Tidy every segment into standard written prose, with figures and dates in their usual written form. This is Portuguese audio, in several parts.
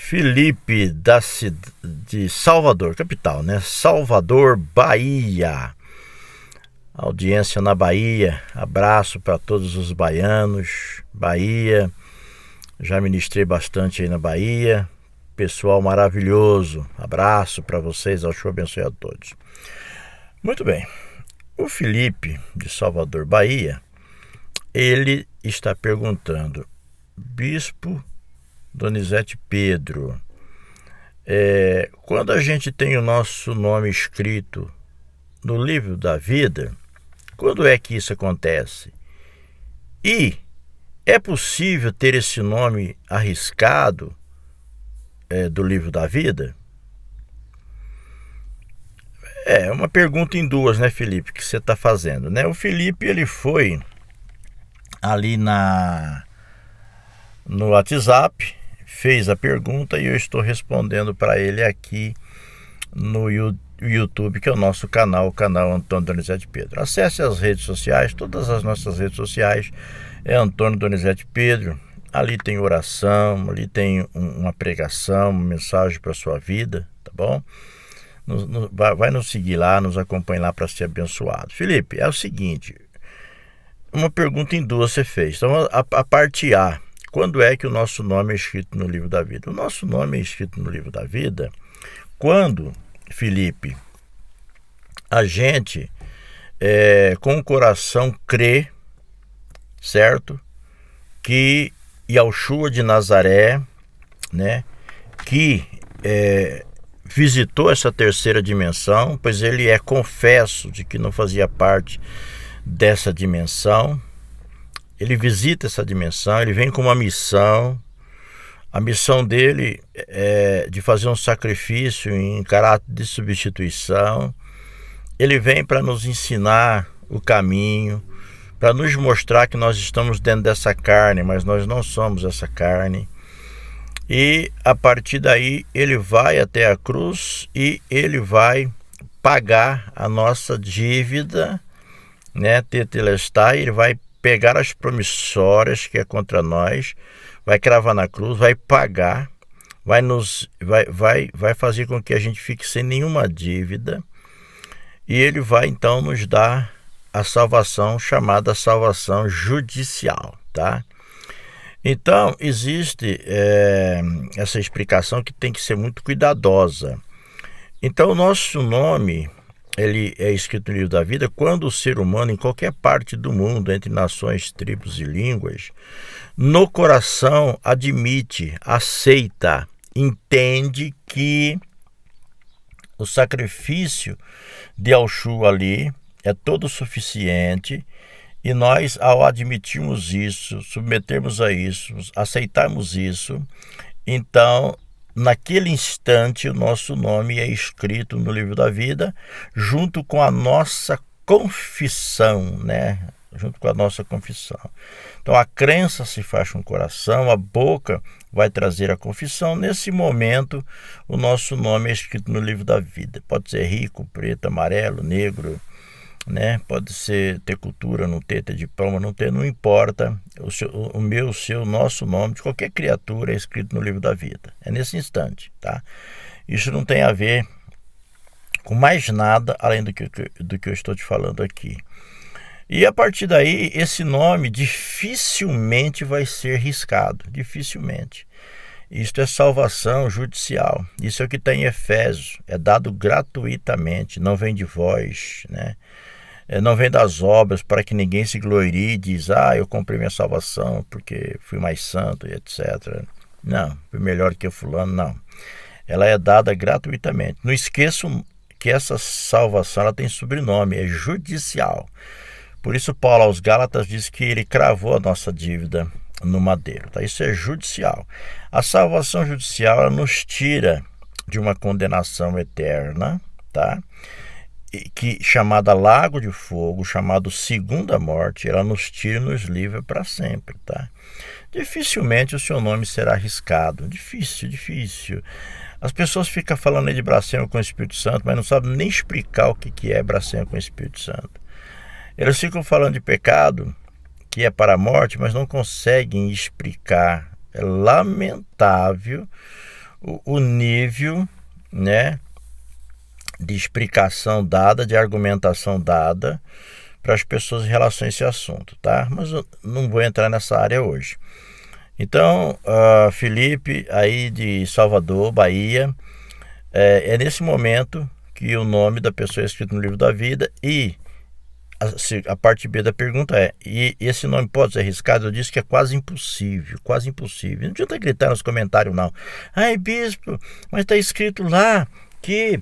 Felipe de Salvador, capital, né? Salvador, Bahia. Audiência na Bahia. Abraço para todos os baianos. Bahia. Já ministrei bastante aí na Bahia. Pessoal maravilhoso. Abraço para vocês. Deus abençoe a todos. Muito bem. O Felipe de Salvador, Bahia, ele está perguntando: Bispo Donizete Pedro, quando a gente tem o nosso nome escrito no livro da vida, quando é que isso acontece? E é possível ter esse nome arriscado do livro da vida? É uma pergunta em duas, né, Felipe, que você está fazendo, né? O Felipe, ele foi ali no WhatsApp, fez a pergunta e eu estou respondendo para ele aqui no YouTube, que é o nosso canal, o canal Antônio Donizete Pedro. Acesse as redes sociais, todas as nossas redes sociais é Antônio Donizete Pedro. Ali tem oração, ali tem uma pregação, uma mensagem para a sua vida, tá bom? Vai nos seguir lá, nos acompanhe lá para ser abençoado. Felipe, é o seguinte, uma pergunta em duas você fez. Então, a parte A, quando é que o nosso nome é escrito no livro da vida? O nosso nome é escrito no livro da vida quando, Felipe, a gente com o coração crê, certo? Que Yahshua de Nazaré, né? Que visitou essa terceira dimensão, pois ele confesso de que não fazia parte dessa dimensão. Ele visita essa dimensão, ele vem com uma missão. A missão dele é de fazer um sacrifício em caráter de substituição. Ele vem para nos ensinar o caminho, para nos mostrar que nós estamos dentro dessa carne, mas nós não somos essa carne. E a partir daí ele vai até a cruz e ele vai pagar a nossa dívida, né? Tetelestai, ele vai pegar as promissórias que é contra nós, vai cravar na cruz, vai pagar, vai fazer com que a gente fique sem nenhuma dívida, e ele vai então nos dar a salvação, chamada salvação judicial, tá? Então existe essa explicação que tem que ser muito cuidadosa. Então o nosso nome, ele é escrito no livro da vida quando o ser humano, em qualquer parte do mundo, entre nações, tribos e línguas, no coração admite, aceita, entende que o sacrifício de Yahshua ali é todo suficiente, e nós, ao admitirmos isso, submetermos a isso, aceitarmos isso, então naquele instante o nosso nome é escrito no livro da vida junto com a nossa confissão, né? Junto com a nossa confissão. Então a crença se faz com o coração, a boca vai trazer a confissão. Nesse momento o nosso nome é escrito no livro da vida. Pode ser rico, preto, amarelo, negro, né? Pode ser ter cultura, não ter diploma, não ter, não importa. O seu, nosso nome de qualquer criatura é escrito no livro da vida. É nesse instante, tá? Isso não tem a ver com mais nada além do que eu estou te falando aqui. E a partir daí, esse nome dificilmente vai ser riscado, dificilmente. Isto é salvação judicial. Isso é o que está em Efésios. É dado gratuitamente, não vem de vós, né? Não vem das obras para que ninguém se glorie e diz: eu comprei minha salvação porque fui mais santo e etc. Não, fui melhor que fulano, não. Ela é dada gratuitamente. Não esqueçam que essa salvação ela tem sobrenome, é judicial. Por isso Paulo aos Gálatas diz que ele cravou a nossa dívida no madeiro, tá? Isso é judicial. A salvação judicial ela nos tira de uma condenação eterna, tá? Chamada lago de fogo, chamado segunda morte, ela nos tira e nos livra para sempre, tá? Dificilmente o seu nome será arriscado, difícil. As pessoas ficam falando aí de blasfêmia com o Espírito Santo, mas não sabem nem explicar o que é blasfêmia com o Espírito Santo. Eles ficam falando de pecado, que é para a morte, mas não conseguem explicar. É lamentável o nível, né, de explicação dada, de argumentação dada para as pessoas em relação a esse assunto, tá? Mas eu não vou entrar nessa área hoje. Então, Felipe, aí de Salvador, Bahia, é nesse momento que o nome da pessoa é escrito no livro da vida e a parte B da pergunta é: e esse nome pode ser arriscado? Eu disse que é quase impossível, quase impossível. Não adianta gritar nos comentários, não. Ai, bispo, mas está escrito lá que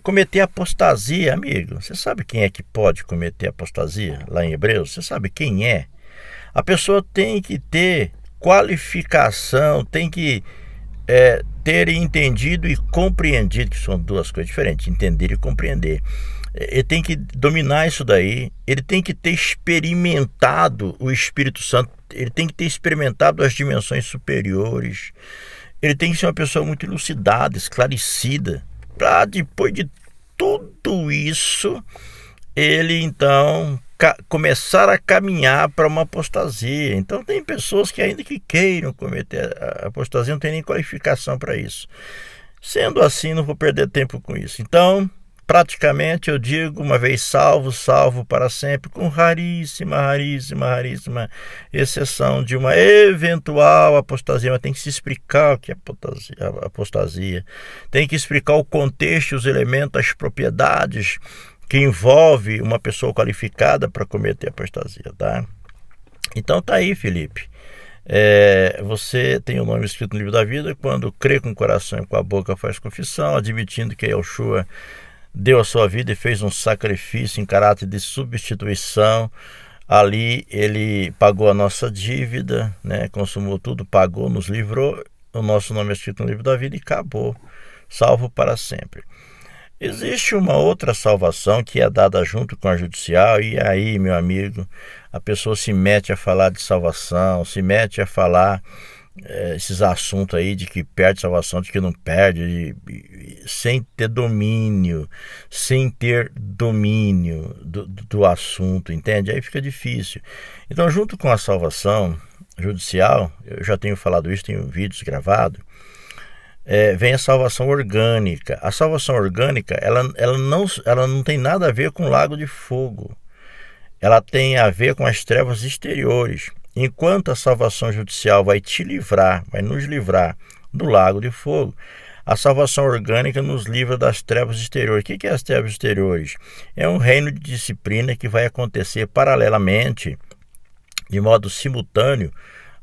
cometer apostasia, amigo. Você sabe quem é que pode cometer apostasia lá em Hebreus? Você sabe quem é? A pessoa tem que ter qualificação, tem que ter entendido e compreendido, que são duas coisas diferentes, entender e compreender. Ele tem que dominar isso daí, ele tem que ter experimentado o Espírito Santo, ele tem que ter experimentado as dimensões superiores, ele tem que ser uma pessoa muito elucidada, esclarecida, para depois de tudo isso, ele então começar a caminhar para uma apostasia. Então tem pessoas que ainda que queiram cometer a apostasia, não tem nem qualificação para isso. Sendo assim, não vou perder tempo com isso. Então, praticamente eu digo, uma vez salvo, salvo para sempre, com raríssima exceção de uma eventual apostasia. Mas tem que se explicar o que é apostasia. Tem que explicar o contexto, os elementos, as propriedades que envolve uma pessoa qualificada para cometer apostasia, tá? Então tá aí, Felipe. Você tem o nome escrito no livro da vida quando crê com o coração e com a boca faz confissão, admitindo que Yeshua deu a sua vida e fez um sacrifício em caráter de substituição. Ali ele pagou a nossa dívida, né? Consumou tudo, pagou, nos livrou. O nosso nome é escrito no livro da vida e acabou, salvo para sempre. Existe uma outra salvação que é dada junto com a judicial, e aí, meu amigo, a pessoa se mete a falar de salvação, se mete a falar esses assuntos aí de que perde salvação, de que não perde, sem ter domínio do assunto, entende? Aí fica difícil. Então, junto com a salvação judicial, eu já tenho falado isso, tenho vídeos gravados, vem a salvação orgânica. A salvação orgânica, ela não tem nada a ver com o lago de fogo. Ela tem a ver com as trevas exteriores. Enquanto a salvação judicial vai nos livrar do lago de fogo, a salvação orgânica nos livra das trevas exteriores. O que é as trevas exteriores? É um reino de disciplina que vai acontecer paralelamente, de modo simultâneo,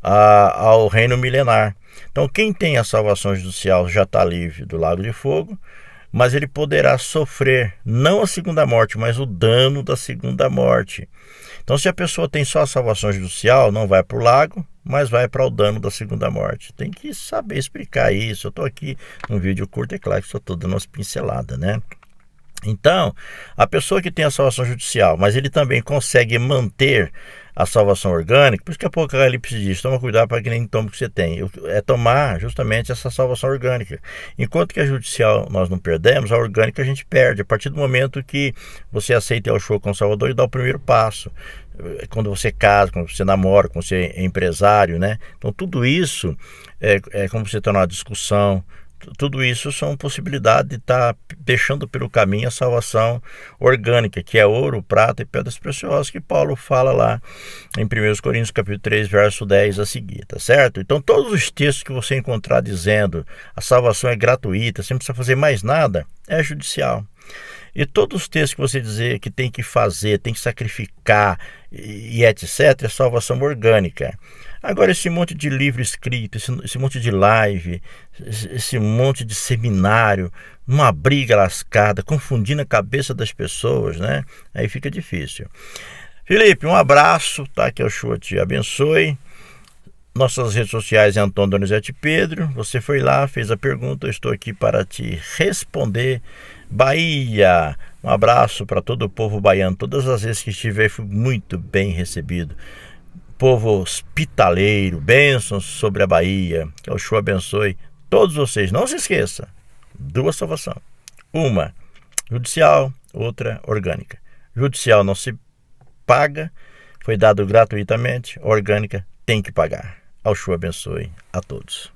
ao reino milenar. Então, quem tem a salvação judicial já está livre do lago de fogo, mas ele poderá sofrer não a segunda morte, mas o dano da segunda morte. Então, se a pessoa tem só a salvação judicial, não vai para o lago, mas vai para o dano da segunda morte. Tem que saber explicar isso. Eu estou aqui num vídeo curto, é claro que só estou dando umas pinceladas, né? Então, a pessoa que tem a salvação judicial, mas ele também consegue manter a salvação orgânica, por isso que a Apocalipse diz: toma cuidado para que nem tome o que você tem. É tomar justamente essa salvação orgânica. Enquanto que a judicial nós não perdemos, a orgânica a gente perde. A partir do momento que você aceita Yeshua como Salvador e dá o primeiro passo. Quando você casa, quando você namora, quando você é empresário, né? Então tudo isso é como você está numa discussão. Tudo isso são possibilidades de estar deixando pelo caminho a salvação orgânica, que é ouro, prata e pedras preciosas, que Paulo fala lá em 1 Coríntios capítulo 3, verso 10 a seguir, tá certo? Então todos os textos que você encontrar dizendo a salvação é gratuita, você não precisa fazer mais nada, é judicial. E todos os textos que você dizer que tem que fazer, tem que sacrificar e etc, é salvação orgânica. Agora, esse monte de livro escrito, esse monte de live, esse monte de seminário, uma briga lascada, confundindo a cabeça das pessoas, né? Aí fica difícil. Felipe, um abraço, tá? Que Yeshua te abençoe. Nossas redes sociais é Antônio Donizete Pedro. Você foi lá, fez a pergunta, eu estou aqui para te responder. Bahia, um abraço para todo o povo baiano. Todas as vezes que estiver, fui muito bem recebido. Povo hospitaleiro, bênçãos sobre a Bahia. Que o Yeshua abençoe todos vocês. Não se esqueça, duas salvações. Uma judicial, outra orgânica. Judicial não se paga, foi dado gratuitamente. Orgânica tem que pagar. Yeshua abençoe a todos.